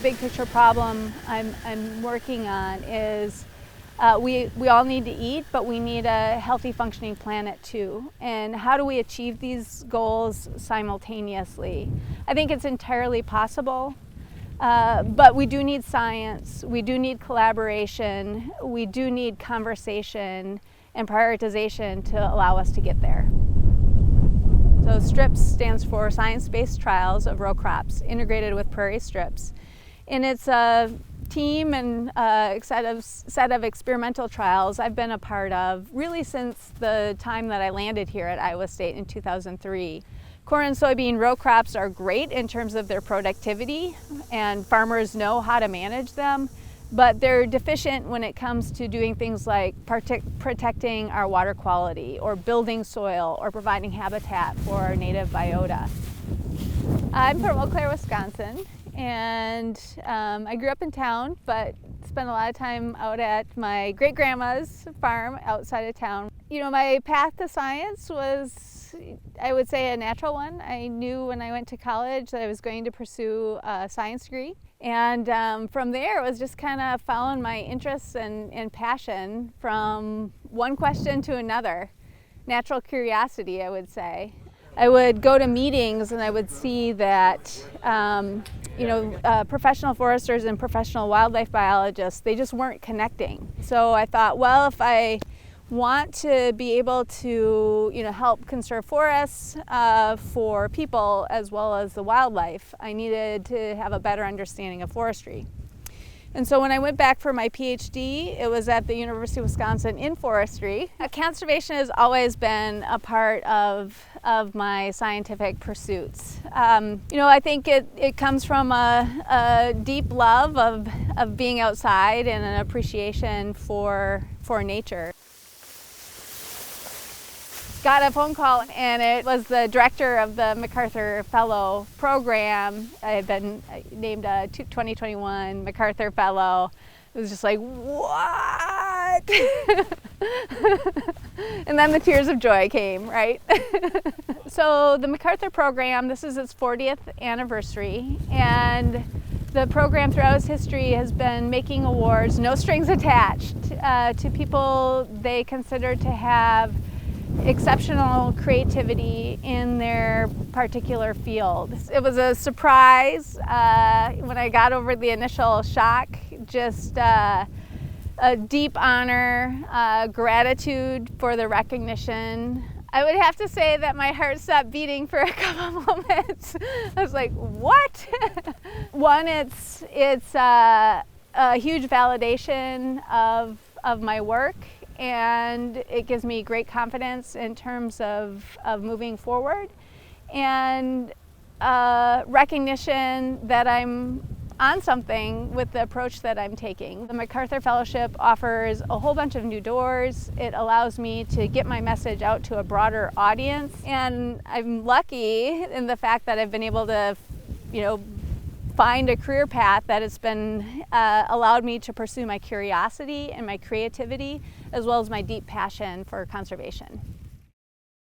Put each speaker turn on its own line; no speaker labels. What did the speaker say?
big picture problem I'm working on is we all need to eat, but we need a healthy functioning planet too. And how do we achieve these goals simultaneously? I think it's entirely possible, but we do need science, we do need collaboration, we do need conversation and prioritization to allow us to get there. So STRIPS stands for Science-Based Trials of Row Crops Integrated with Prairie Strips. And it's a team and set of experimental trials I've been a part of really since the time that I landed here at Iowa State in 2003. Corn and soybean row crops are great in terms of their productivity, and farmers know how to manage them, but they're deficient when it comes to doing things like protecting our water quality or building soil or providing habitat for our native biota. I'm from Eau Claire, Wisconsin, and I grew up in town, but spent a lot of time out at my great-grandma's farm outside of town. You know, my path to science was, I would say, a natural one. I knew when I went to college that I was going to pursue a science degree. And from there, it was just kind of following my interests and passion from one question to another. Natural curiosity, I would say. I would go to meetings and I would see that professional foresters and professional wildlife biologists, they just weren't connecting. So I thought, well, if I want to be able to help conserve forests for people as well as the wildlife, I needed to have a better understanding of forestry. And so when I went back for my PhD, it was at the University of Wisconsin in forestry. Conservation has always been a part of my scientific pursuits. I think it comes from a deep love of being outside and an appreciation for nature. Got a phone call, and it was the director of the MacArthur Fellow program. I had been named a 2021 MacArthur Fellow. It was just like, what? And then the tears of joy came, right? So the MacArthur program, this is its 40th anniversary, and the program throughout its history has been making awards, no strings attached, to people they consider to have exceptional creativity in their particular field. It was a surprise when I got over the initial shock, just a deep honor, gratitude for the recognition. I would have to say that my heart stopped beating for a couple moments. I was like, what? One, it's a huge validation of my work, and it gives me great confidence in terms of moving forward, and recognition that I'm on something with the approach that I'm taking. The MacArthur Fellowship offers a whole bunch of new doors. It allows me to get my message out to a broader audience, and I'm lucky in the fact that I've been able to, find a career path that has been allowed me to pursue my curiosity and my creativity, as well as my deep passion for conservation.